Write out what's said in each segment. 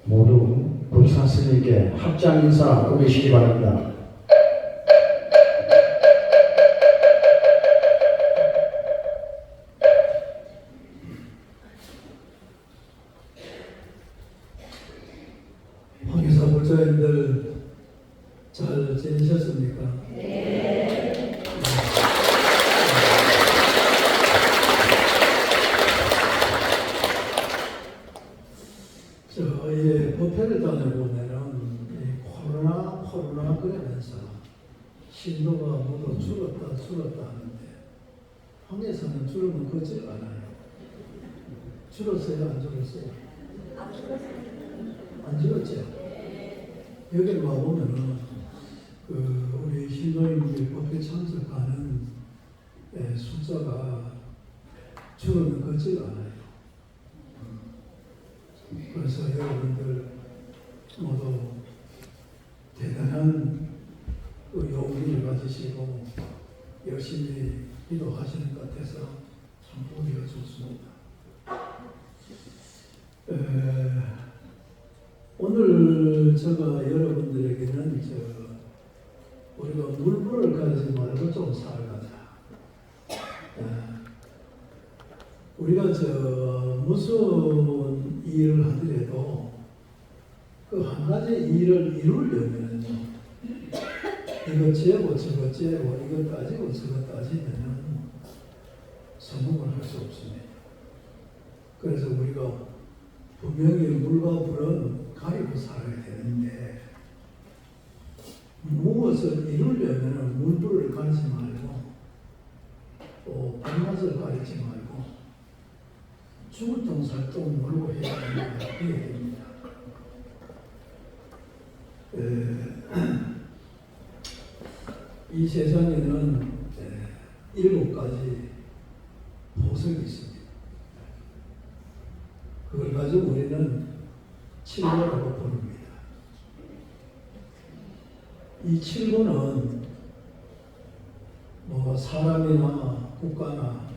모두 불사 스님께 합장 인사 올리시기 바랍니다. 황의사 불자님들 잘 지내셨습니까? 네. 저희 법회를 다녀보면은 코로나 그러면서 신도가 모두 줄었다 하는데 황의사는 줄으면 걷질 않아요. 줄었어요? 안 줄었어요? 안 줄었죠? 여기를 와보면은 우리 신도님들 법회 참석하는 숫자가 줄어는 걷질 않아요. 그래서 여러분들 모두 대단한 용기를 가지시고 열심히 기도하시는 것 같아서 참 보기가 좋습니다. 오늘 제가 여러분들에게는 우리가 물불을 가지지 말고 좀 살아가자. 우리가 무슨 일을 하더라도 그 한 가지 일을 이루려면 이거 재고 저거 재고 이거 따지고 저거 따지면 성공을 할 수 없습니다. 그래서 우리가 분명히 물과 불은 가리고 살아야 되는데 무엇을 이루려면 물불을 가리지 말고 또 불맛을 가리지 말고 죽을 똥살똥 물고 해야 된다. 그 얘기입니다. 이 세상에는 7가지 보석이 있습니다. 그걸 가지고 우리는 칠고라고 부릅니다. 이 칠고는 사람이나 국가나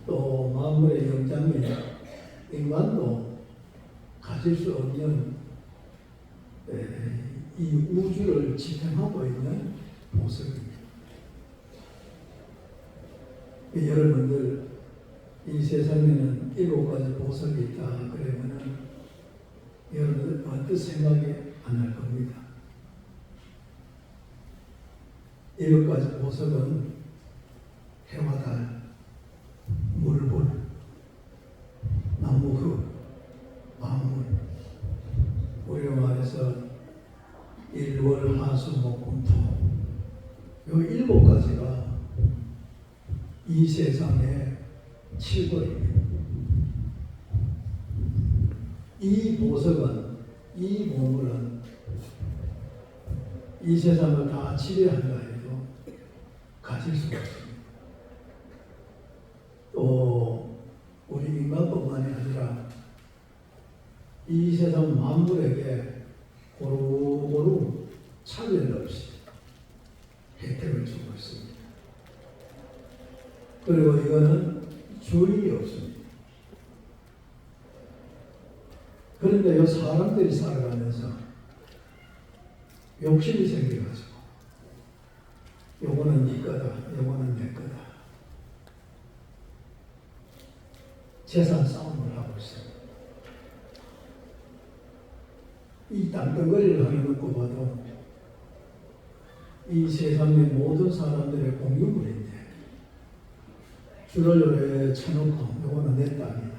또 만물의 영장이 인간도 가질 수 없는 이 우주를 지탱하고 있는 보석입니다. 여러분들 이 세상에는 7가지 보석이 있다 그러면은 여러분들 어떤 생각이 안 날 겁니다. 7가지 보석은 해와 달, 물불, 나무흙, 만물. 우리가 말해서 일월, 하수, 목, 금, 토. 요 7가지가 이 세상의 칠거입니다. 이 보석은, 이 보물은 이 세상을 다 지배한다 해도 가질 수가 없습니다. 또 우리 인간뿐만이 아니라 이 세상 만물에게 고루고루 차별 없이 혜택을 주고 있습니다. 그리고 이거는 주인이 없습니다. 그런데 이 사람들이 살아가면서 욕심이 생겨가지고 요거는 네 거다, 요거는 내 거다. 재산 싸움을 하고 있습니다. 이 땅덩어리를 하는 것고 봐도 이 세상의 모든 사람들의 공유물인데 줄을 요래 쳐놓고 요거는 내 땅이다,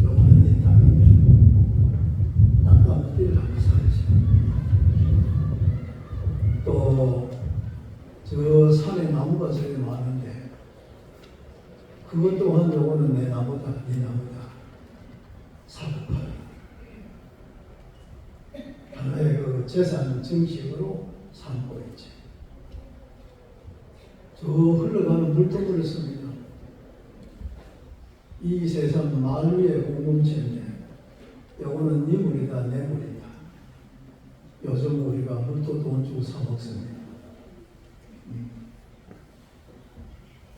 요거는 내 땅이다. 땅값들을 하고 살지. 또 저 산에 나무가 저리 많은데 그것 또한 요거는 내 나무다, 네 나무다. 사고팔이 하나의 그 재산 정식으로 삼고 있지. 저 흘러가는 물동물을 씁니다. 이 세상 말 위의 공동체인데 요거는 네 물이다, 내 물이다. 요즘 우리가 물도 돈 주고 사 먹습니다.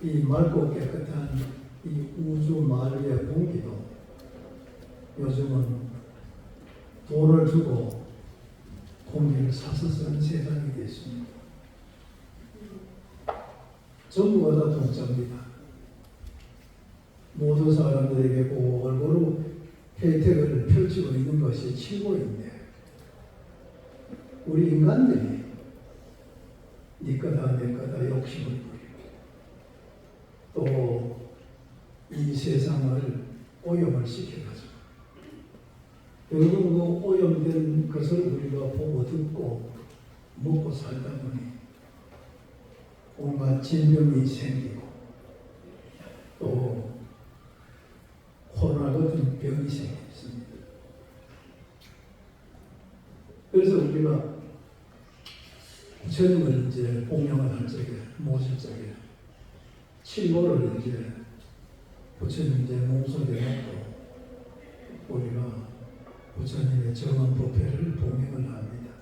이 맑고 깨끗한 이 우주 말 위의 공기도 요즘은 돈을 주고 공기를 사서 쓰는 세상이 됐습니다. 전부가 다 동짜입니다. 모든 사람들에게 골고루 혜택을 펼치고 있는 것이 칠보인데 우리 인간들이 네 거다 내 거다 욕심을 부리고 또 이 세상을 오염을 시켜가지고 결국 그 오염된 것을 우리가 보고 듣고 먹고 살다 보니 온갖 질병이 생기고 또 코로나 같은 병이 생겼습니다. 그래서 우리가 부처님을 이제 공양을 할 적에 모실 적에 칠보를 이제 부처님 이제 몸속에 놓고 우리가 부처님의 정한 법회를 봉행을 합니다.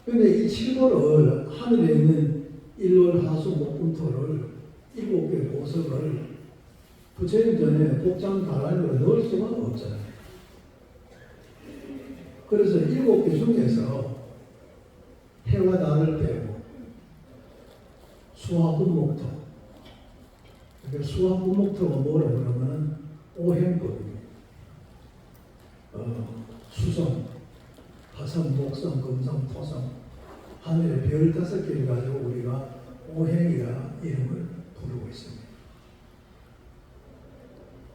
그런데 이 칠보를 하늘에 있는 일월하수목금토를 7개 보석을 부처님 전에 복장 다란이로 넣을 수가 없잖아요. 그래서 7개 중에서 해와 달을 빼고 수화금목토, 수화금목토가 뭐라고 그러면 오행법입니다. 수성, 화성, 목성, 금성, 토성 하늘에 별 5개를 가지고 우리가 오행이라 이름을 부르고 있습니다.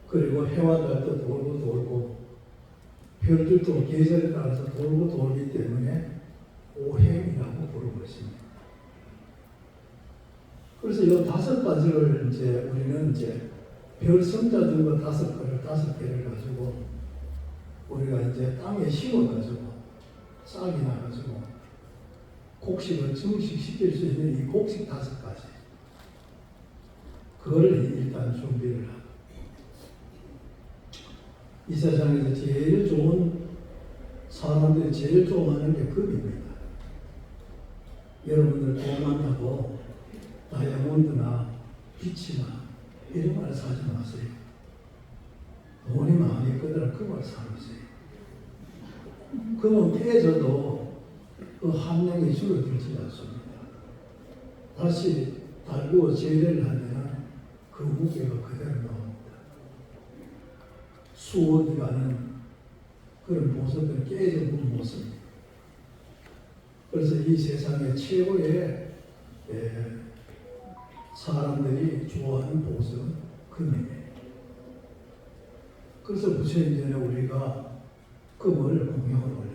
그리고 해와 달도 돌고 돌고 별들도 계절에 따라서 돌고 돌기 때문에 오행이라고 부르고 있습니다. 그래서 이 5가지를 이제 우리는 이제 별 성자 등거 5개를 가지고 우리가 이제 땅에 심어가지고 싹이 나가지고 곡식을 증식시킬 수 있는 이 곡식 5가지 그거를 일단 준비를 하고 이 세상에서 제일 좋은 사람들이 제일 좋아하는 게 금입니다. 여러분들 돈 많다고 다이아몬드나 빛이나 이런 걸 사지 마세요. 돈이 많이 있거든 금을 사세요. 금은 깨져도 그 함량이 줄어들지 않습니다. 다시 달구어 재래를 하면 그 무게가 그대로 나옵니다. 수억이라는 그런 보석은 깨져본 모습입니다. 그래서 이 세상의 최고의 사람들이 좋아하는 보석은 금이에요. 그래서 부처님 전에 우리가 금을 공양을 올려요.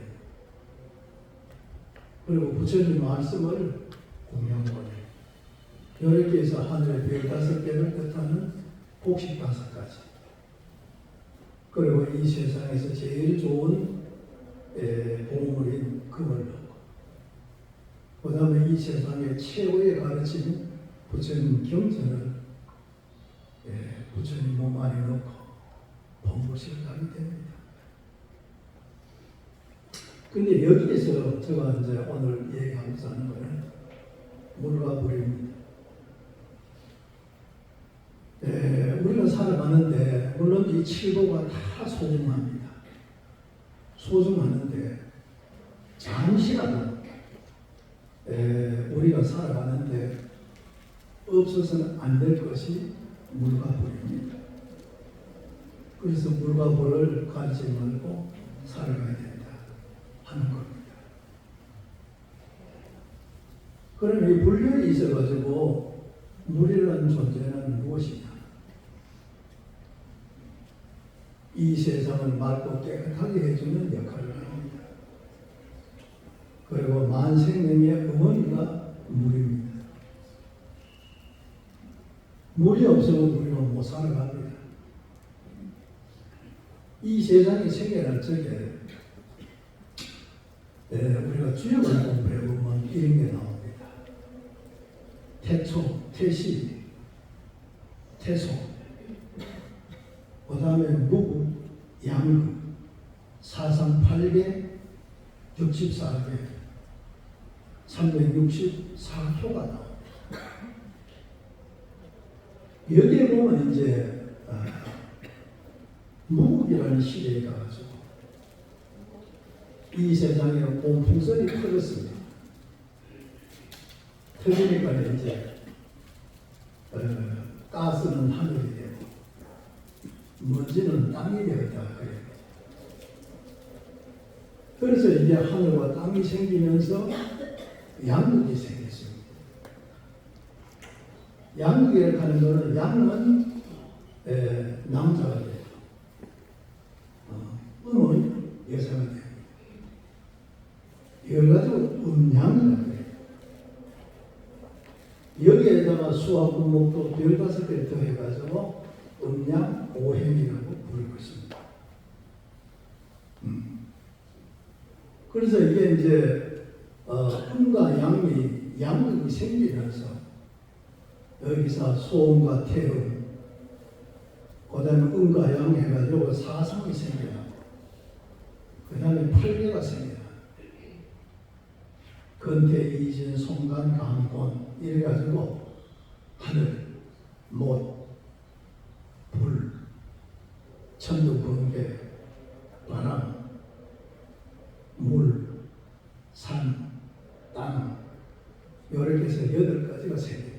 그리고 부처님 말씀을 공양을 올려요. 이렇게 해서 하늘의 별 5개를 뜻하는 곡식 5가지. 그리고 이 세상에서 제일 좋은 보물인 금을 넣고 그 다음에 이 세상의 최고의 가르침 부처님 경전을 부처님 몸 안에 넣고 법무실을 하게 됩니다. 근데 여기에서 제가 이제 오늘 얘기하면서 하는 거는 물과 불입니다. 우리가 살아가는데 물론 이 7보가 다 소중합니다. 소중하는데 잠시라도 우리가 살아가는데 없어서는 안 될 것이 물과 불입니다. 그래서 물과 불을 가리지 말고 살아가야 된다 하는 겁니다. 그럼 이 불륜이 있어가지고 물이라는 존재는 무엇이냐? 이 세상을 맑고 깨끗하게 해주는 역할을 합니다. 그리고 만생명의 어머니가 물입니다. 물이 없으면 우리가 못 살아갑니다. 이 세상이 생겨날 적에 우리가 주역을 공부해보면 이런 게 나옵니다. 태초, 태시, 태소, 그 다음에 무구, 양구, 사상 8개, 64개, 364효가 나옵니다. 여기에 보면 이제 무국이라는 시대에 가가지고 이 세상에 온 풍선이 터졌습니다. 터지니까 이제 가스는 하늘이 되고 먼지는 땅이 되었다 그래요. 그래서 이제 하늘과 땅이 생기면서 양극이 생겼습니다. 양극이라고 하는 것은 양은 남자가 돼요. 음은 여자가 돼요. 이걸 가지고 음양이라고 해요. 여기에다가 수학 문목도 15개를 더해가지고 음양 오행이라고 부르고 있습니다. 그래서 이게 이제 음과 양이 양극이 생기면서 여기서 소음과 태음, 그 다음에 음과 양 해가지고 사상이 생겨나고, 그 다음에 팔계가 생겨나고, 근태, 이진, 송간, 강권 이래가지고 하늘, 못, 불, 천둥, 번개, 바람, 물, 산, 땅 이렇게 해서 8가지가 생깁니다.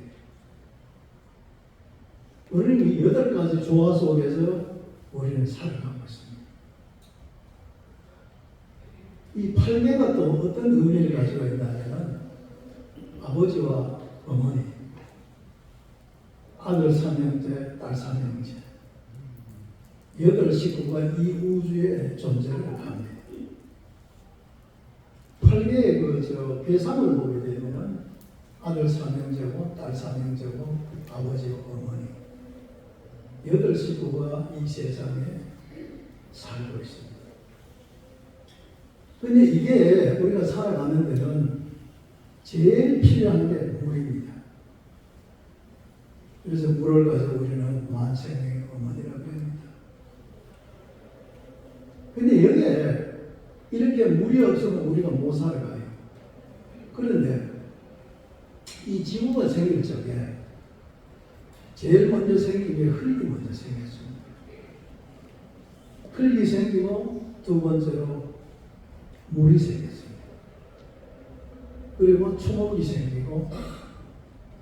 우리는 이 8가지 조화 속에서 우리는 살아가고 있습니다. 이 8개가 또 어떤 의미를 가지고 있냐면 아버지와 어머니, 아들 삼형제, 딸 삼형제 8 식구가 이 우주에 존재를 합니다. 8개의 배상을 보게 되면 아들 삼형제고 딸 삼형제고 아버지와 어머니 8 식구가 이 세상에 살고 있습니다. 근데 이게 우리가 살아가는 데는 제일 필요한 게 물입니다. 그래서 물을 가지고 우리는 만생의 어머니라고 합니다. 근데 여기에 이렇게 물이 없으면 우리가 못 살아가요. 그런데 이 지구가 생길 적에 제일 먼저 생긴 게 흙이 먼저 생겼습니다. 흙이 생기고 두 번째로 물이 생겼습니다. 그리고 초목이 생기고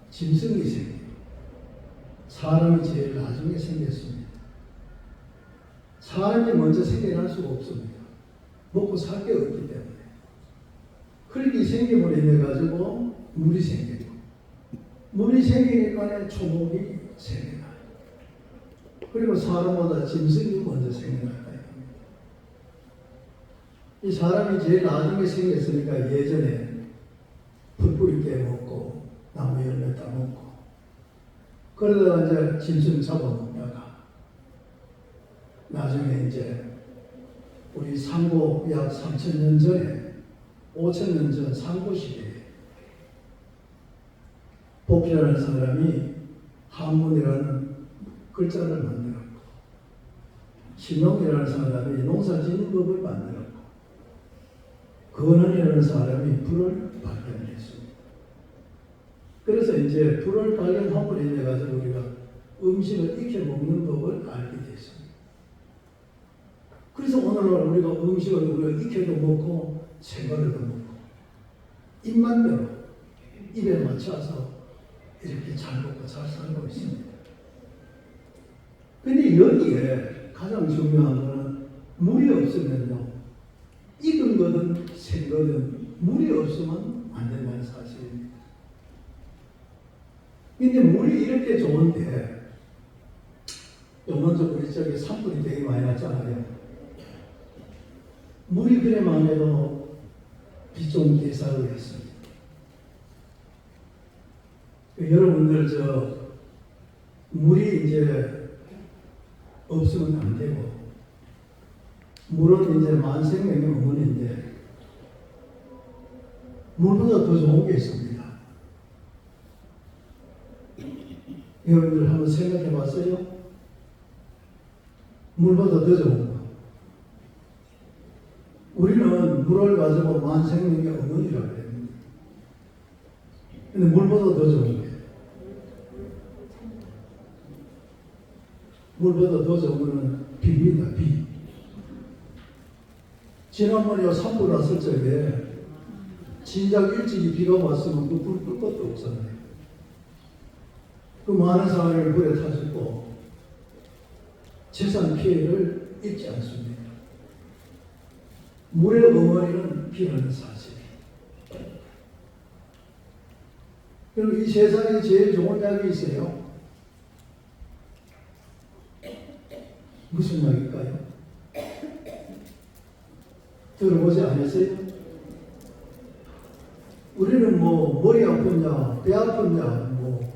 짐승이 생기고 사람이 제일 나중에 생겼습니다. 사람이 먼저 생겨날 수가 없습니다. 먹고 살 게 없기 때문에. 흙이 생김으로 인해 가지고 물이 생기고 물이 생기니까 초목이 생겨나요. 그리고 사람보다 짐승이 먼저 생겨났다. 이 사람이 제일 나중에 생겼으니까 예전에 풀뿌리 깨먹고 나무 열매 따먹고 그러다가 이제 짐승 잡아먹다가 나중에 이제 우리 상고 약 3,000년 전에 5,000년 전 상고 시대에 복이라는 사람이 한문이라는 글자를 만들었고 신농이라는 사람이 농사짓는 법을 만들었고 근원이라는 사람이 불을 발견했습니다. 그래서 이제 불을 발견함으로 인해 가지고 우리가 음식을 익혀 먹는 법을 알게 됐습니다. 그래서 오늘날 우리가 음식을 우리가 익혀도 먹고 생과로도 먹고 입맛대로 입에 맞춰서 이렇게 잘 먹고 잘 살고 있습니다. 근데 여기에 가장 중요한 것은 물이 없으면요 익은 거든 생 거든 물이 없으면 안 된다는 사실입니다. 근데 물이 이렇게 좋은데 먼저 우리 저기 산불이 되게 많이 났잖아요. 물이 그래만 해도 비 좀 개사를 했습니다. 여러분들 물이 이제 없으면 안 되고 물은 이제 만생명의 어머니인데 물보다 더 좋은 게 있습니다. 여러분들 한번 생각해 봤어요? 물보다 더 좋은 거. 우리는 물을 가지고 만생명의 어머니라고 합니다. 근데 물보다 더 좋은 게 물보다 더 좋은 거는 비입니다. 비. 지난번에 산불 났을 적에 진작 일찍이 비가 왔으면 그 불 끌 것도 없었네요. 그 많은 사람을 불에 타셨고 재산 피해를 입지 않습니다. 물의 어머니는 비라는 사실. 그리고 이 세상에 제일 좋은 약이 있어요. 무슨 약일까요? 들어보지 않으세요? 우리는 뭐 머리 아프냐, 배 아프냐, 뭐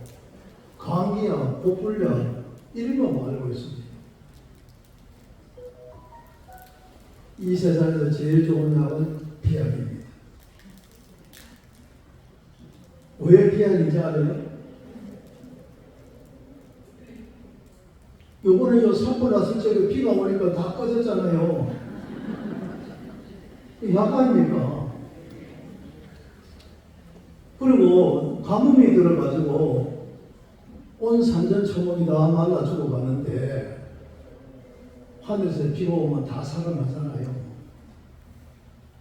감기야, 복불야 이런 것만 알고 있습니다. 이 세상에서 제일 좋은 약은 비약입니다. 왜 비약인지 알아요? 요번에 요 산불 났을 적에 비가 오니까 다 꺼졌잖아요. 약 아닙니까? 그리고 가뭄이 들어가지고 온 산전초목이 다 말라 죽어가는데 하늘에서 비가 오면 다 살아나잖아요.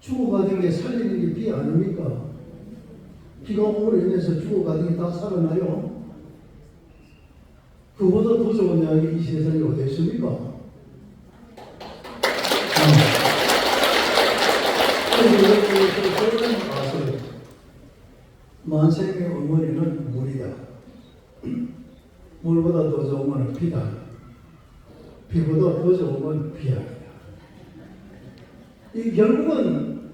죽어가는 게 살리는 게 비 아닙니까? 비가 오므로 인해서 죽어가는 게 다 살아나요. 그보다 더 좋은 약이 이 세상에 어디 있습니까? 아세요? 만생의 어머니는 물이다. 물보다 더 좋은 건 비다. 비보다 더 좋은 건 비약이다. 이 결국은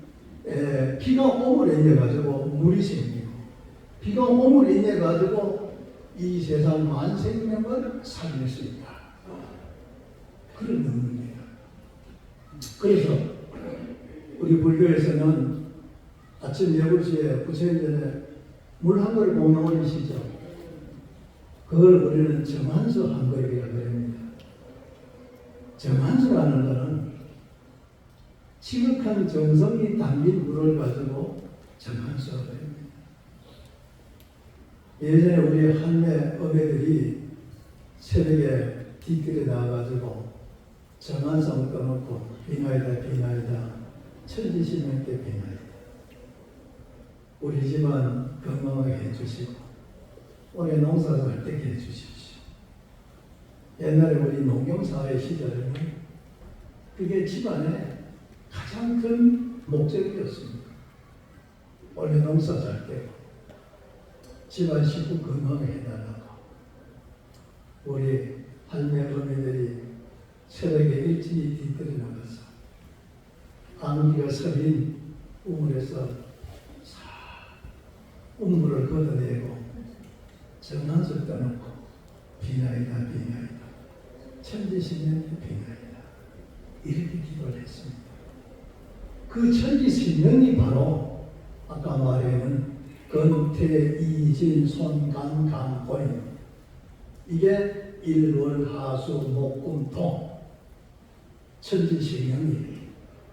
비가 오므로 인해 가지고 물이 생기고 비가 오므로 인해 가지고 이 세상 만생명을 살릴 수 있다. 그런 의미입니다. 그래서 우리 불교에서는 아침 8시에 부처님전에 물 한 그릇 공양 올리시죠. 그걸 우리는 정한수 한 그릇이라고 합니다. 정한수라는 것은 지극한 정성이 담긴 물을 가지고 정한수라고 합니다. 예전에 우리 할매, 어머니들이 새벽에 뒷길에 나와가지고 정한성을 떠놓고 비나이다 비나이다 천지신명께 비나이다. 우리 집안 건강하게 해주시고 올해 농사도 할 때 해주십시오. 옛날에 우리 농경사회 시절에는 그게 집안의 가장 큰 목적이었습니다. 올해 농사 잘 때 집안 식구 건강하게 해달라고 우리 할매 어머니들이 새벽에 일찍이 뒤뜰에 나가서 안기가 서린 우물에서 싹 우물을 걷어내고 정한술 떠놓고 비나이다 비나이다 천지신명께 비나이다 이렇게 기도를 했습니다. 그 천지신명이 바로 아까 말했는 건태, 이진, 손, 간, 강, 고인 이게 일월, 하수, 목, 금, 토 천지신명이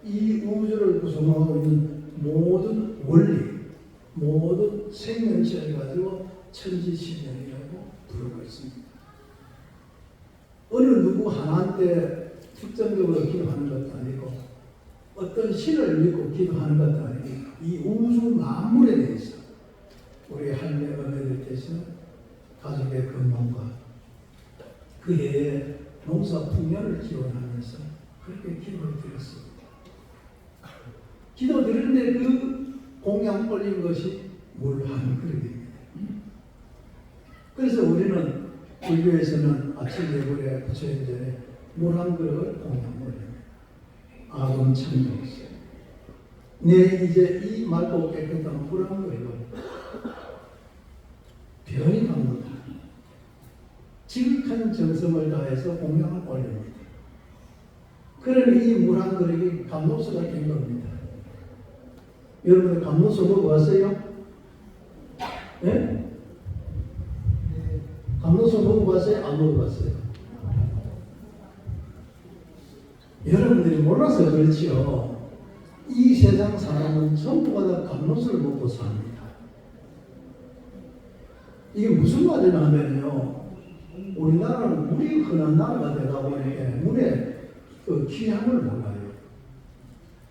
이 우주를 구성하고 있는 모든 원리, 모든 생명체를 가지고 천지신명이라고 부르고 있습니다. 어느 누구 하나한테 특정적으로 기도하는 것도 아니고 어떤 신을 믿고 기도하는 것도 아니고 이 우주 만물에 대해서 우리 할매 어머니들께서 가족의 건강과 그의 농사 풍년을 기원하면서 그렇게 기도를 드렸습니다. 기도 드리는데 그 공양 올린 것이 물 한 그릇입니다. 그래서 우리는 불교에서는 아침 예불에 부처님전에 물 한 그릇을 공양 올립니다. 아금 참정세. 내 이제 이 맑고 깨끗한 물 한 그릇을 변이 갑니다. 지극한 정성을 다해서 공양을 올립니다. 그러니 이 물 한 그릇이 감로수가 된 겁니다. 여러분 감로수 먹어봤어요? 네? 감로수 먹어봤어요? 안 먹어봤어요? 여러분들이 몰라서 그렇지요. 이 세상 사람은 전부가 다 감로수를 먹고 삽니다. 이게 무슨 말이냐 하면요. 우리나라는 물이 흔한 나라가 되다 보니 물의 그 귀함을 몰라요.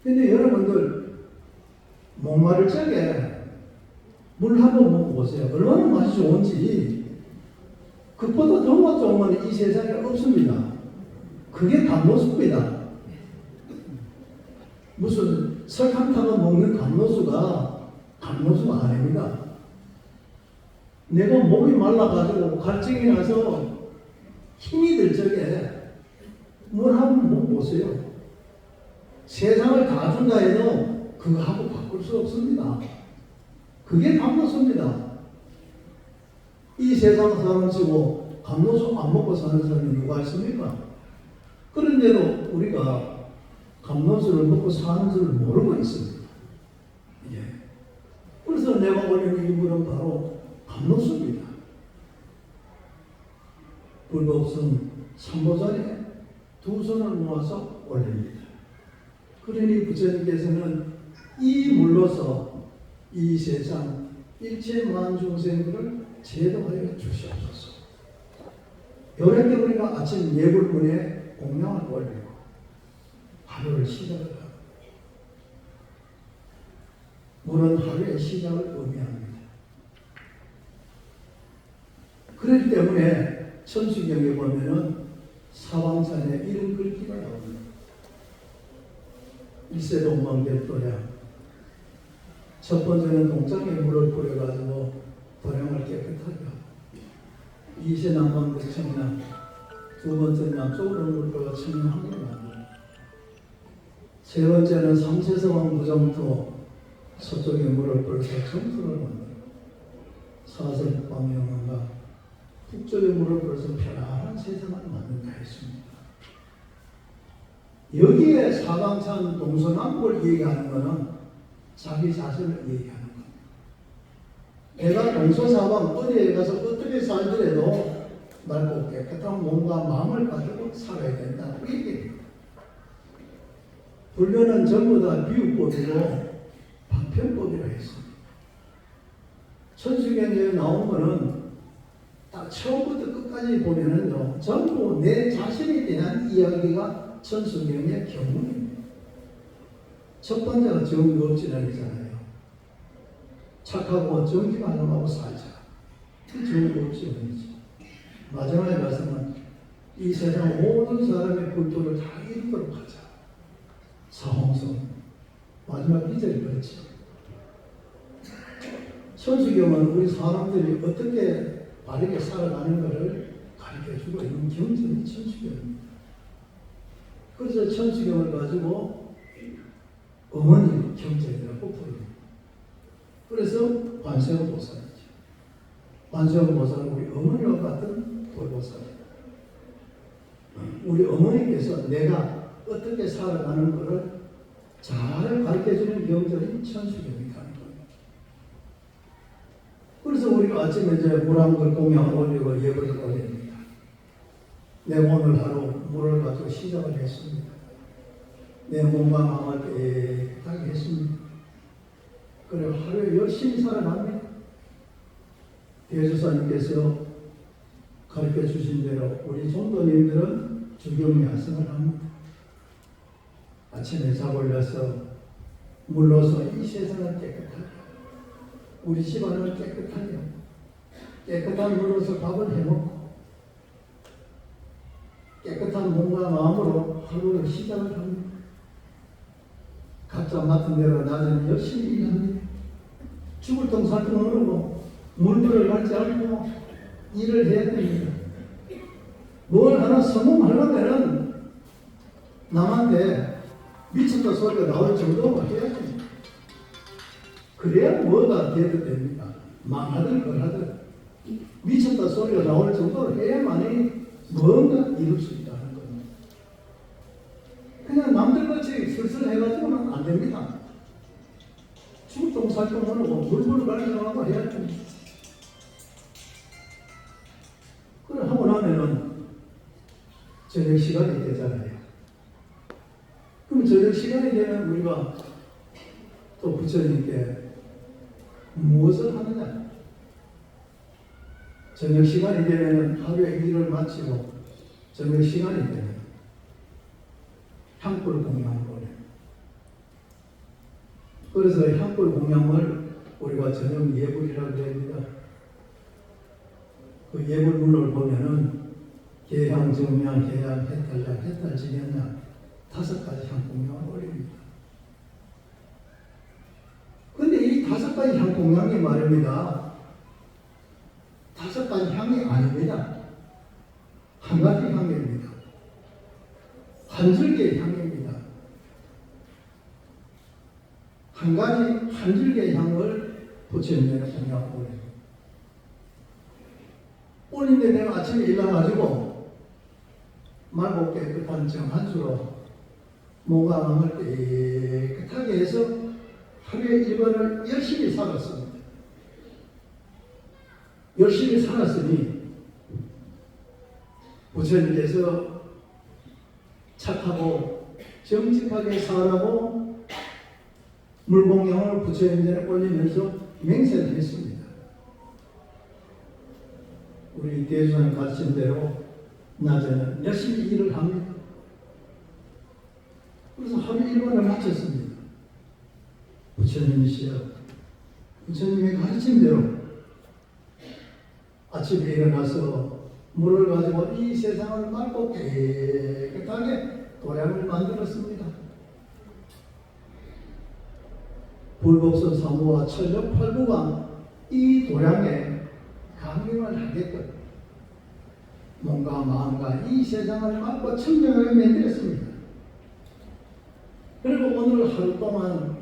근데 여러분들 목마를 적에 물 한번 먹어보세요. 얼마나 맛이 좋은지. 그보다 더 맛 좋은 건 이 세상에 없습니다. 그게 감로수입니다. 무슨 설탕탕을 먹는 감로수가 아닙니다. 내가 목이 말라가지고 갈증이 나서 힘이 들 적에 물 한번 먹어보세요. 세상을 다 준다 해도 그거하고 바꿀 수 없습니다. 그게 감로수입니다. 이 세상 사람 치고 감로수 안 먹고 사는 사람이 누가 있습니까? 그런데도 우리가 감로수를 먹고 사는 줄 모르고 있습니다. 예. 그래서 내가 올리는 이 물은 바로 감로수입니다. 불법성 3보전에 두 손을 모아서 올립니다. 그러니 부처님께서는 이 물로서 이 세상 일체 만중생들을 제도하여 주시옵소서. 요럴 때 우리가 아침 예불문에 공양을 올리고 하루를 시작을 합니다. 물은 하루의 시작을 의미합니다. 그렇기 때문에 천수경에 보면은 사방산에 이런 글귀가 나옵니다. 일세동방백도량. 첫 번째는 동장에 물을 뿌려가지고 도량을 깨끗하게 하고, 이세남방백청량. 두 번째는 남쪽으로 물을 뿌려 청량하게 만들고, 세 번째는 삼세서왕 부정토. 서쪽에 물을 뿌려서 정토를 만들고, 사설방영원과 북쪽에 물을 뿌려서 편안한 세상을 만든다 했습니다. 여기에 사방산 동서남북을 얘기하는 것은 자기 자신을 얘기하는 겁니다. 내가 동서사방 어디에 가서 어떻게 살더라도 맑고 깨끗한 몸과 마음을 가지고 살아야 된다고 얘기합니다. 불교는 전부 다 비유법이고 방편법이라 했습니다. 천수경에 나온 거는 딱 처음부터 끝까지 보면은요, 전부 내 자신에 대한 이야기가 천수경의 경문입니다. 첫 번째가 정거업진언이잖아요. 착하고 정직하고 살자. 그 정거업진언이죠. 마지막에 가서는 이 세상 모든 사람의 불도를 다 이루도록 하자. 사홍성. 마지막 2절이 그렇죠. 천수경은 우리 사람들이 어떻게 바르게 살아가는 것을 가르쳐주고 있는 경전이 천수경입니다. 그래서 천수경을 가지고 어머니 경전이라고 부릅니다. 그래서 관세음보살이죠. 관세음보살은 우리 어머니와 같은 돌보살입니다. 우리 어머니께서 내가 어떻게 살아가는 것을 잘 가르쳐주는 경전이 천수경이라는 겁니다. 그래서 우리가 아침에 이제 물 한 그릇 공양을 올리고 예불을 올립니다. 내 오늘 하루 물을 가지고 시작을 했습니다. 내 몸과 마음을 깨끗하게 했습니다. 그리고 하루에 열심히 살아갑니다. 대주사님께서 가르쳐 주신 대로 우리 성도님들은 주경야성을 합니다. 아침에 자고 일어서 물로서 이 세상을 깨끗하게, 우리 집안을 깨끗하게, 깨끗한 물로서 밥을 해먹고 깨끗한 몸과 마음으로 하루를 시작을 합니다. 각자 맡은 대로 낮에는 열심히 일합니다. 죽을 똥 살 똥 모르고 물들을 갈지 않고 일을 해야 됩니다. 뭘 하나 성공하려면 남한테 미쳤다 소리가 나올 정도로 해야 됩니다. 그래야 뭐가 돼도 됩니다. 망하든 걸하든 미쳤다 소리가 나올 정도로 해야만이 뭔가 이룰 수 있다는 겁니다. 그냥 남들같이 슬슬 해가지고는 안 됩니다. 죽똥 살똥 모르고 물불 갈려고 해야 됩니다. 그래 하고 나면은 저녁 시간이 되잖아요. 그럼 저녁 시간이 되면 우리가 또 부처님께 무엇을 하느냐? 저녁 시간이 되면 하루의 일을 마치고 저녁 시간이 되면 향불 공양을 올립니다. 그래서 향불 공양을 우리가 저녁 예불이라고 합니다. 그 예불문을 보면은 계향, 정향, 계향, 해탈량, 해탈지견량 5가지 향공양을 올립니다. 근데 이 5가지 향공양이 말입니다. 5가지 향이 아닙니다. 한 가지 향입니다. 한 줄기의 향입니다. 한 가지 한 줄기의 향을 부처님의 공양을 올립니다. 올린데 내가 아침에 일어나가지고 맑고 깨끗한 정한수로 뭔가 마음을 깨끗하게 해서 하루의 일과를 열심히 살았습니다. 열심히 살았으니 부처님께서 착하고 정직하게 살라고 물공양을 부처님 전에 올리면서 맹세를 했습니다. 우리 대주사님 가르친 대로 낮에는 열심히 일을 합니다. 그래서 하루 일과를 마쳤습니다. 부처님이시여, 부처님의 가르친 대로 아침에 일어나서 물을 가지고 이 세상을 맑고 깨끗하게 도량을 만들었습니다. 불법선 사무와 천력 팔부가 이 도량에 강림을 하게끔 몸과 마음과 이 세상을 맑고 청정하게 만들었습니다. 그리고 오늘 하루 동안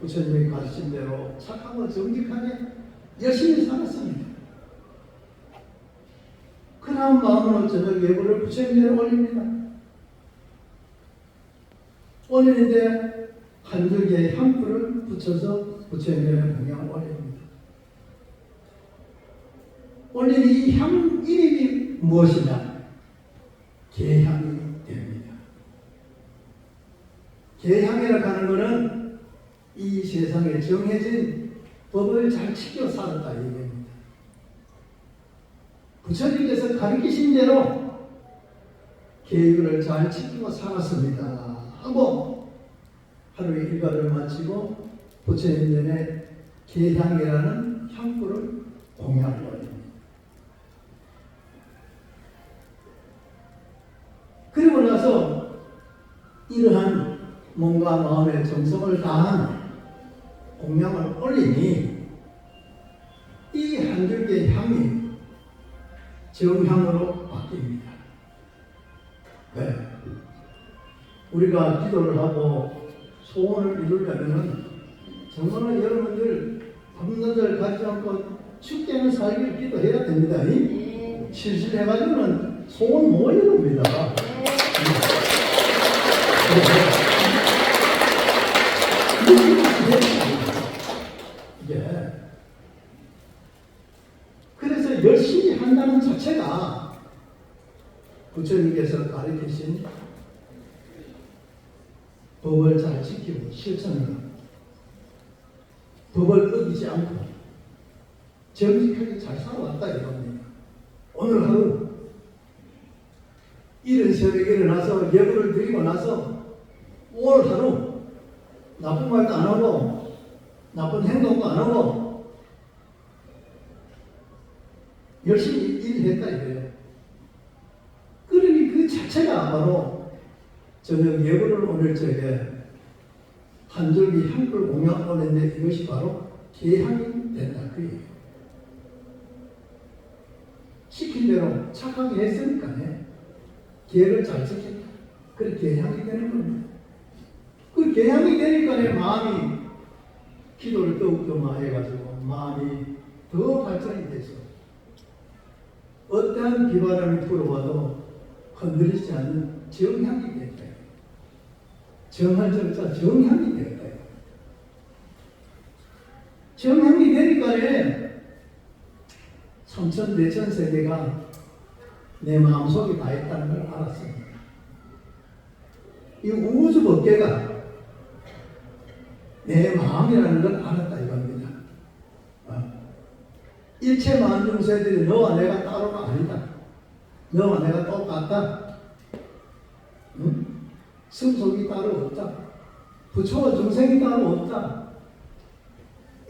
부처님이 가르친 대로 착하고 정직하게 열심히 살았습니다. 그런 마음으로 저녁 예불을 부처님께 올립니다. 올리는데 한 줄기의 향불을 붙여서 부처님께 공양을 올립니다. 올리는 이 향 이름이 무엇이냐? 계향이 됩니다. 계향이라고 하는 것은 이 세상에 정해진 법을 잘 지켜 살았다 이 얘기입니다. 부처님께서 가르치신 대로 계율을 잘 지키고 살았습니다 하고 하루의 일과를 마치고 부처님 전에 계향이라는 향불을 공양을 올립니다. 그리고 나서 이러한 몸과 마음의 정성을 다한 공양을 올리니 이 한 줄기의 향이 정향으로 바뀝니다. 네. 우리가 기도를 하고 소원을 이루려면 정말로 여러분들 밤낮을 가지 않고 춥게는 살기를 기도해야 됩니다. 실실해가지고는 소원 못 이룹니다. 그래서 열심히 한다는 자체가 부처님께서 가르치신 법을 잘 지키고 실천하는 법을 어기지 않고 정직하게 잘 살아왔다 이겁니다. 오늘 하루 이른 새벽에 일어나서 예불을 드리고 나서 오늘 하루 나쁜 말도 안 하고 나쁜 행동도 안 하고 열심히 일했다 이거예요. 그러니 그 자체가 바로 저녁 예불을 오늘 저게 한 줄기 향불 공양을 올렸는데 이것이 바로 계향이 된다 그 얘기예요. 시킨 대로 착하게 했으니까 계를 잘 지켰다. 그래 계향이 되는 겁니다. 그 계향이 되니까 내 마음이 기도를 더욱더 많이 해가지고 마음이 더 발전이 돼서 어떠한 비바람이 불어와도 흔들리지 않는 정향이 됐다. 정할 정자 정향이 됐다. 정향이 되니까 삼천 내천 세계가 내 마음속에 다 있다는 걸 알았습니다. 이 우주 법계가 내 마음이라는 걸 알았다 이겁니다. 일체 만중세들이 너와 내가 따로가 아니다. 너와 내가 똑같다. 응? 승속이 따로 없다. 부처와 중생이 따로 없다.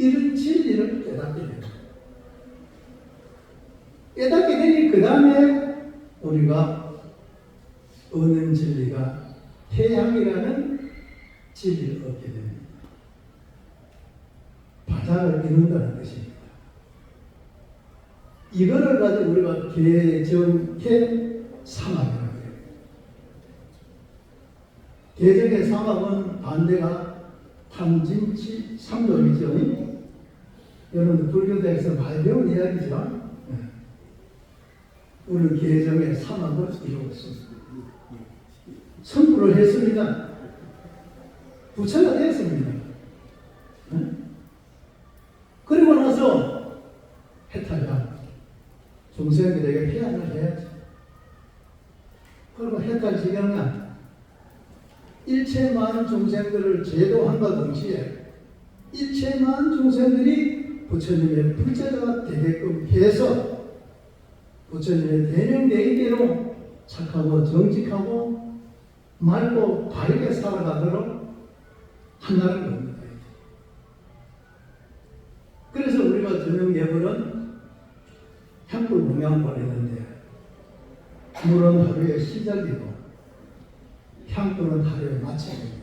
이런 진리를 깨닫게 됩니다. 깨닫게 되니 그 다음에 우리가 얻는 진리가 태양이라는 진리를 얻게 됩니다. 바닥을 이룬다는 것입니다. 이거를 가지고 우리가 개정의 삼합이라고 해요. 개정의 삼합은 반대가 탐진치 삼존이죠. 여러분 불교대에서 많이 배운 이야기죠. 우리 개정의 삼합을 이루었습니다. 선포를 했습니다. 부처가 되었습니다. 그리고 나서 해탈량 중생들에게 피안을 해야지. 그리고 해탈 지경은 일체 많은 중생들을 제도함과 동시에 일체 많은 중생들이 부처님의 불제자가 되게끔 해서 부처님의 대명대의대로 착하고 정직하고 맑고 바르게 살아가도록 한다는 겁니다. 그래서 우리가 저녁 예불은 향불 공양 보내는데 물은 하루의 시작이고 향불은 하루의 마침입니다.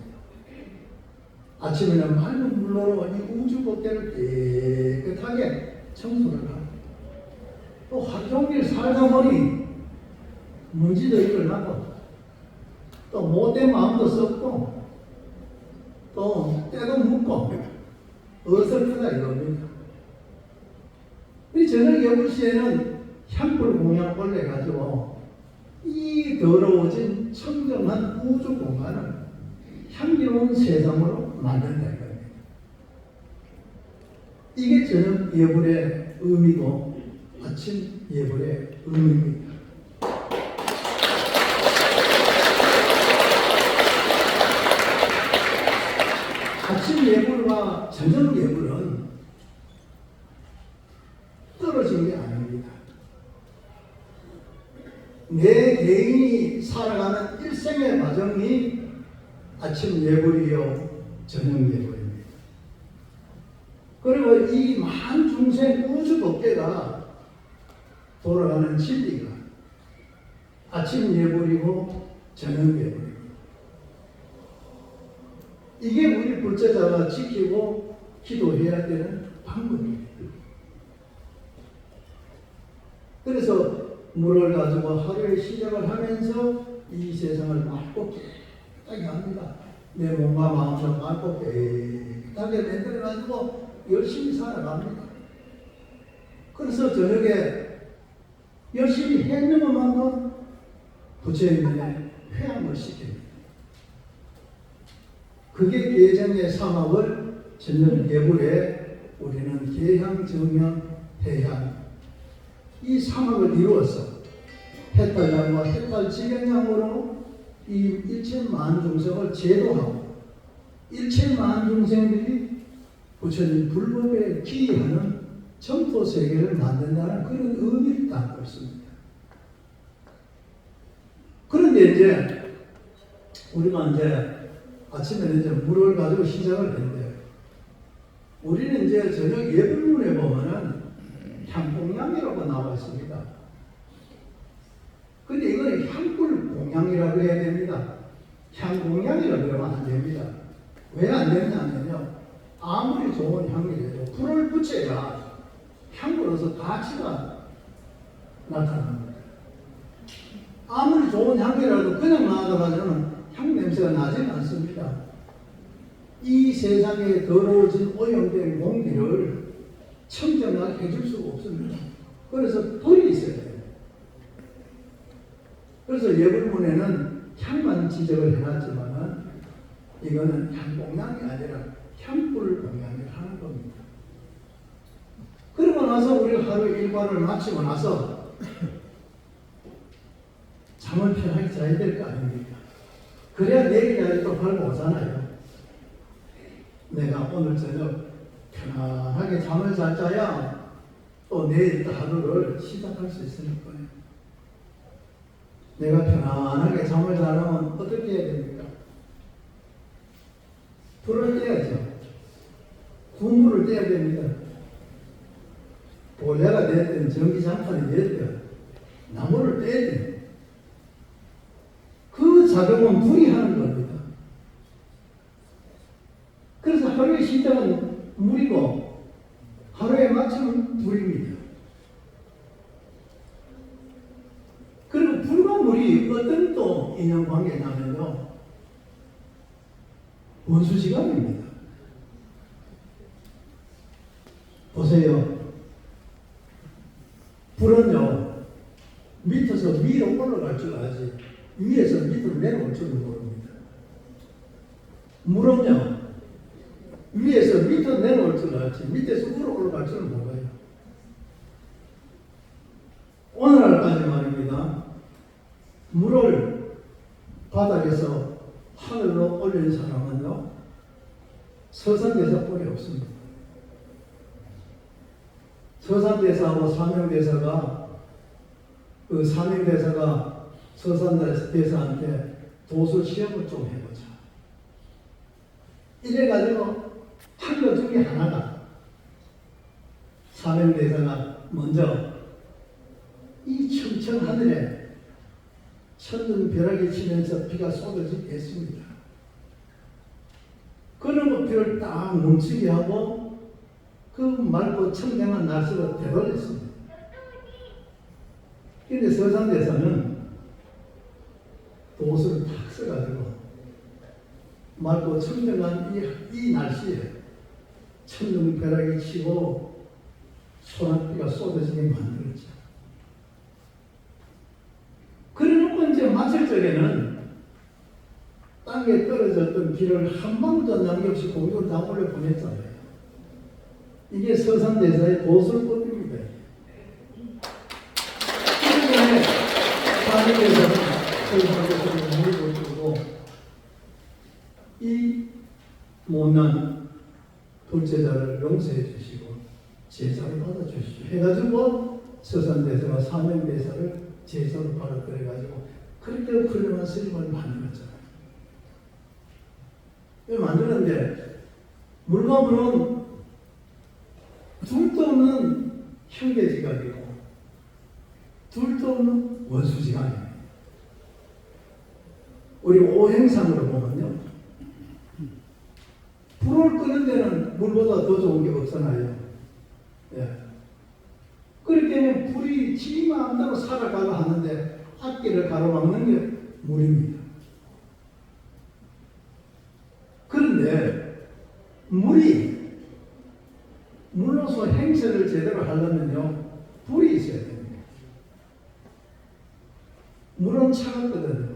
아침에는 맑은 물로 이 우주 법계를 깨끗하게 청소를 하고 또 하루 종일 살다 보니 먼지도 일어나고 또 못된 마음도 썩고 또 때도 묻고 어설프다 이겁니다. 이 저녁 예불 시에는 향불 공양 올려가지고 이 더러워진 청정한 우주 공간을 향기로운 세상으로 만든다 이겁니다. 이게 저녁 예불의 의미고 아침 예불의 의미입니다. 아침 예불과 저녁 예불은 떨어진 게 아닙니다. 내 개인이 살아가는 일생의 과정이 아침 예불이요 저녁 예불입니다. 그리고 이 만 중생 우주 법계가 돌아가는 진리가 아침 예불이고 저녁 예불입니다. 이게 우리 불제자가 지키고 기도해야 되는 방법입니다. 그래서 물을 가지고 하루의 시작을 하면서 이 세상을 맑고 깨끗하게 합니다. 내 몸과 마음을 맑고 깨끗하게 만들어가지고 열심히 살아갑니다. 그래서 저녁에 열심히 했는 것만큼 부처님의 회함을 시킵니다. 그게 개정의 삼합을 저녁 예불에 우리는 개향, 정향, 해향 이 삼합을 이루어서 해탈량과 해탈지경량으로 이 일체 만중생을 제도하고 일체 만중생들이 부처님 불법에 기이하는 정토 세계를 만든다는 그런 의미를 담고 있습니다. 그런데 이제 우리가 이제 아침에는 이제 물을 가지고 시작을 했는데 우리는 이제 저녁 예불문에 보면은 향공양이라고 나와 있습니다. 근데 이거는 향불 공양이라고 해야 됩니다. 향공양이라고 그러면 안 됩니다. 왜 안 되냐면요. 아무리 좋은 향이라도 불을 붙여야 향으로서 가치가 나타납니다. 아무리 좋은 향기라도 그냥 놔둬가지고는 향 냄새가 나지는 않습니다. 이 세상에 더러워진 오염된 공기를 청정하게 해줄 수가 없습니다. 그래서 불이 있어야 돼요. 그래서 예불문에는 향만 지적을 해놨지만은 이거는 향공양이 아니라 향불 공양을 하는 겁니다. 그러고 나서 우리가 하루 일과를 마치고 나서 잠을 편하게 자야 될 거 아닙니까? 그래야 내일까지 또 벌고 오잖아요. 내가 오늘 저녁 편안하게 잠을 잘 자야 또 내일 하루를 시작할 수 있을 거예요. 내가 편안하게 잠을 자려면 어떻게 해야 됩니까? 불을 떼야죠. 분부를 떼야 됩니다. 보레가 됐든 전기장판이 됐든 나무를 떼야 됩니다. 그 작용은 불이 하는 겁니다. 그래서 하루의 시작은 물이고 하루의 마침은 불입니다. 그리고 불과 물이 어떤 또 인연관계냐면요, 원수지간입니다. 보세요. 불은요, 밑에서 위로 올라갈 줄 알지 위에서 밑으로 내려올 줄은 모릅니다. 물은요, 위에서 밑으로 내려올 줄 알지 밑에서 위로 올라갈 줄은 몰라요. 오늘날까지 말입니다. 물을 바닥에서 하늘로 올린 사람은요, 서산대사뿐이 없습니다. 서산대사하고 사명대사가, 그 사명대사가 서산대사한테 도술 시험을 좀 해보자. 이래가지고 한 것 중에 하나가, 사명대사가 먼저 이 청청 하늘에 천둥 벼락이 치면서 비가 쏟아지게 했습니다. 그런 비를 딱 멈추게 하고 그 맑고 청량한 날씨로 되돌렸습니다. 그런데 서산대사는 도수를 탁 써가지고 맑고 청량한 이 날씨에 천둥 벼락이 치고 소나비가 쏟아지게 만들었죠. 그래놓고 이제 마칠 적에는 땅에 떨어졌던 비를 한 방울도 남김없이 공중으로 다 올려 보냈잖아요. 이게 서산대사의 도술법입니다. 그런데 사명대사는 서산대사는 물을 주고 이 못난 둘째자를 용서해 주시고 제사를 받아 주시고 해가지고 서산대사가 사명대사를 제사로 받아들여가지고 그렇게 훌륭한 스님을 만들었잖아요. 왜 만드는데 물과 물은 둘도 없는 형제지간이고 둘도 없는 원수지간이에요. 우리 오행상으로 보면요, 불을 끄는 데는 물보다 더 좋은 게 없잖아요. 예. 그렇기 때문에 불이 지 마음대로 살아가려 하는데 앞길을 가로막는 게 물입니다. 그런데 물로서 행세를 제대로 하려면요, 불이 있어야 됩니다. 물은 차갑거든요.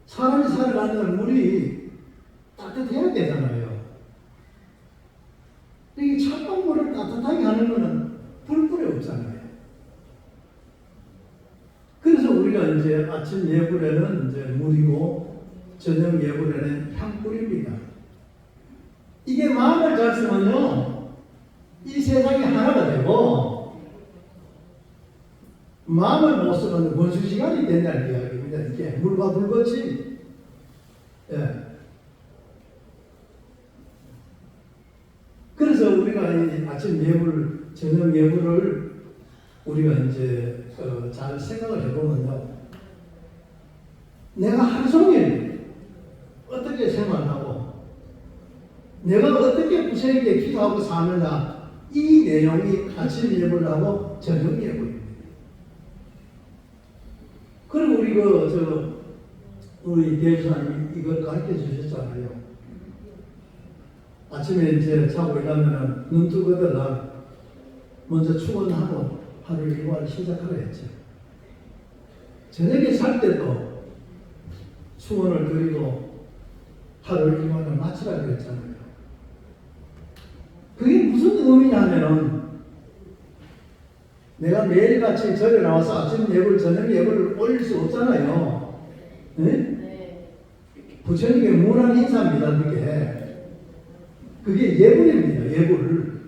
사람이 살아가는 물이 따뜻해야 되잖아요. 이 차가운 물을 따뜻하게 하는 것은 불불이 없잖아요. 그래서 우리가 이제 아침 예불에는 이제 물이고 저녁 예불에는 향불입니다. 이게 마음을 잘 쓰면요, 이 세상이 하나가 되고, 마음을 못 쓰면 원수지간이 된다는 이야기입니다. 이게 물과 불같이. 예. 그래서 우리가 이 아침 예불, 저녁 예불을 우리가 이제 잘 생각을 해보면요, 내가 하루 종일 어떻게 생활하고 내가 어떻게 구세에게 기도하고 사느냐, 이 내용이 아침 예불을 하고 저녁 예불입니다. 그리고 우리 대주사님이 이걸 가르쳐 주셨잖아요. 아침에 이제 자고 일어나면 눈 뜨거들라 먼저 축원하고 하루 일과를 시작하라 했죠. 저녁에 잘 때도 축원을 드리고 하루 일과를 마치라 그랬잖아요. 그게 무슨 의미냐면은 내가 매일같이 절에 나와서 아침 예불, 저녁 예불을 올릴 수 없잖아요. 네? 네. 부처님의 무난 인사입니다. 그게 예불입니다. 예불.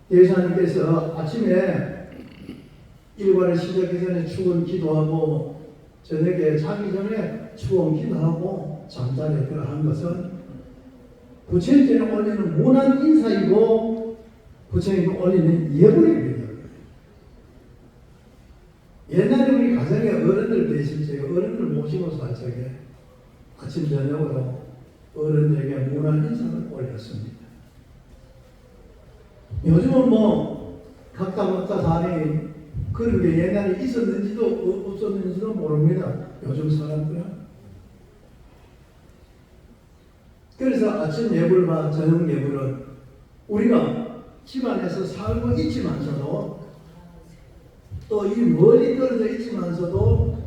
대사님께서 아침에 일과를 시작하기 전에 축원 기도하고 저녁에 자기 전에 축원 기도하고 잠자리에 들어간 것은 부처님께는 올리는 무난 인사이고 부처님께 올리는 예불입니다. 옛날에 우리 가정에 어른들 계실 적에 어른들 모시고 살 적에 아침 저녁으로 어른들에게 무난 인사를 올렸습니다. 요즘은 뭐 각자 각자 사니 그런 게 옛날에 있었는지도 없었는지도 모릅니다. 요즘 사람들은. 그래서 아침 예불과 저녁 예불은 우리가 집안에서 살고 있지만서도 또 이 멀리 떨어져 있지만서도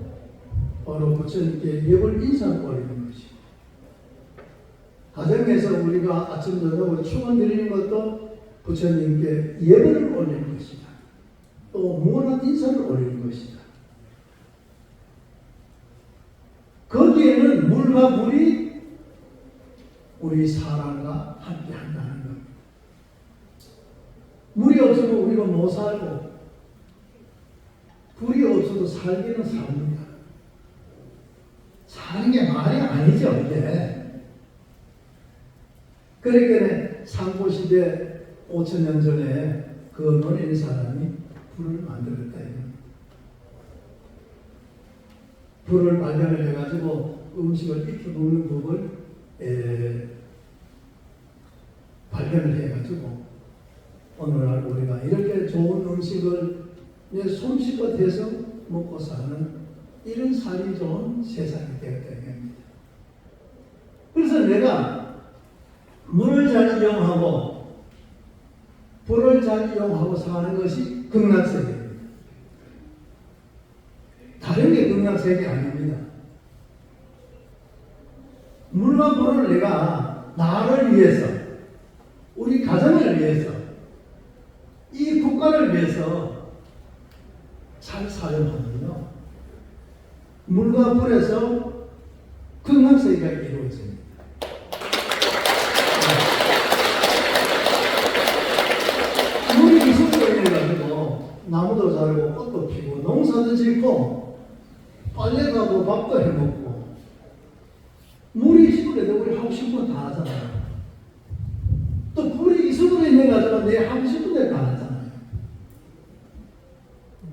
바로 부처님께 예불 인사를 올리는 것이고, 가정에서 우리가 아침 저녁으로 축원 드리는 것도 부처님께 예불을 올리는 것이다. 또 무한한 인사를 올리는 것이다. 거기에는 물과 물이 우리 사람과 함께 한다는 겁니다. 물이 없으면 우리가 못 살고 불이 없어도 살기는 삽니다. 사는 게 말이 아니죠, 이게. 그러니까 상고시대 5,000년 전에 그 노래인 사람이 불을 만들었다. 불을 발견을 해가지고 음식을 익혀 먹는 법을 발견을 해가지고 오늘날 우리가 이렇게 좋은 음식을 솜씨껏 해서 먹고 사는 이런 살이 좋은 세상이 되었다는 겁니다. 그래서 내가 물을 잘 이용하고 불을 잘 이용하고 사는 것이 극락세계입니다. 다른 게 극락세계 아닙니다. 물과 불을 내가 나를 위해서, 우리 가정을 위해서, 이 국가를 위해서 잘 사용하면요, 물과 불에서 극락세계가 이루어집니다. 물이 이성으로 인해가지고 나무도 자르고 꽃도 피고 농사도 짓고 빨래도 하고 밥도 해먹고, 물이 있으면 우리 하고 싶은 건 다 하잖아요. 또 불이 이성으로 인해가지고 내 하고 싶은 대로 다 하잖아요.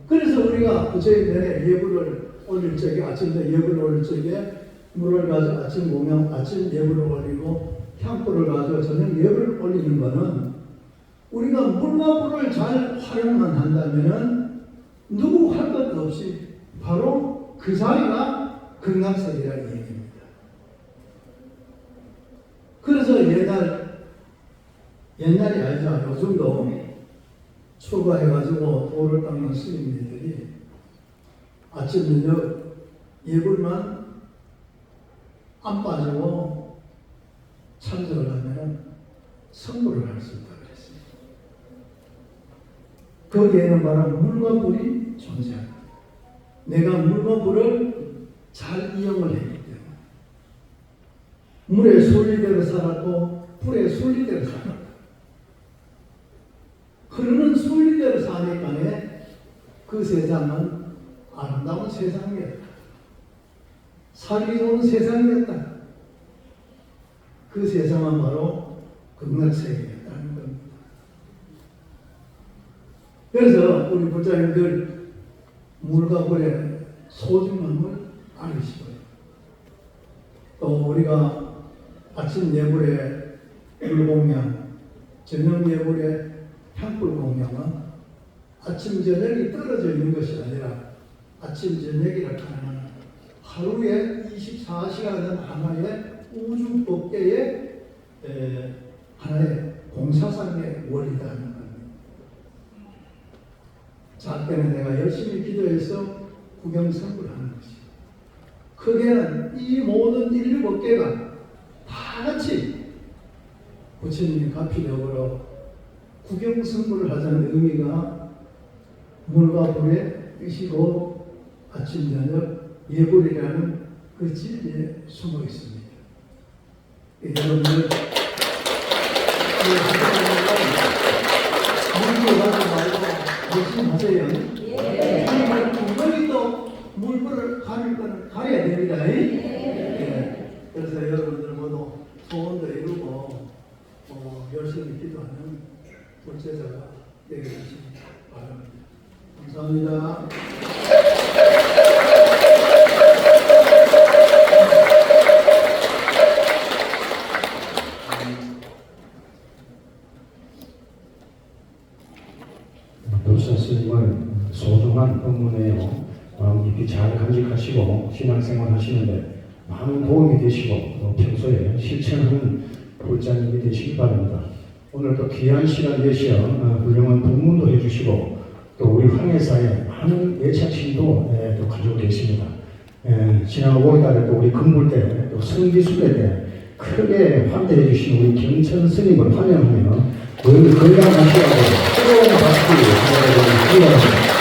그래서 우리가 부처님 전에 예불을 올릴 적에, 아침에 예불을 올릴 적에 물을 가지고 아침 공양, 아침 예불을 올리고 향불을 가지고 저녁 예불을 올리는 것은 우리가 물과 불을 잘 활용만 한다면은 누구 할 것도 없이 바로 그 자리가 극락세계라는 얘기입니다. 그래서 옛날이 아니죠. 요즘도 출가해가지고 도를 닦는 스님들이 아침 저녁 예불만 안 빠지고 참석을 하면 성불을 할 수 있다고 그랬습니다. 거기에는 바로 물과 불이 존재합니다. 내가 물과 불을 잘 이용을 했기 때문에 물의 순리대로 살았고 불의 순리대로 살았다. 흐르는 순리대로 사니까 그 세상은 아름다운 세상이었다. 살기 좋은 세상이었다. 그 세상은 바로 극락세계였다는 겁니다. 그래서 우리 불자님들 물과 불의 소중함을 알으시고요. 또 우리가 아침 예불의 불공양, 저녁 예불의 향불 공양은 아침 저녁이 떨어져 있는 것이 아니라 아침 저녁이라 하는 하루에 24시간은 하나의 우주 법계의 하나의 공사상의 원리라는 겁니다. 작게는 내가 열심히 기도해서 구경성불하는 것이고, 크게는 이 모든 인류 법계가 다 같이 부처님이 가피력으로 구경성불을 하자는 의미가 물과 불의 뜻이고 아침 저녁 예불이라는 그 진리에 숨어 있습니다. 여러분들 물불 가지 말고 열심히 하세요. 분명히 또 물불을 가릴 거는 가려야 됩니다. 그래서 여러분들 모두 소원도 이루고 열심히 기도하는 불제자가 되게 되시기 바랍니다. 감사합니다. 도사 스님을 소중한 법문이에요. 마음 깊이 잘 간직하시고 신앙생활 하시는데 많은 도움이 되시고 또 평소에 실천하는 불자님이 되시기 바랍니다. 오늘도 귀한 시간 내시어 훌륭한 법문도 해주시고 또 우리 황해사에 많은 예착신도 또 가지고 계십니다. 지난 5월달에 또 우리 금불 또 성지순례 때 크게 환대해 주신 우리 경천 스님을 환영하며 늘 건강하시라고 뜨거운 박수 부탁드립니다.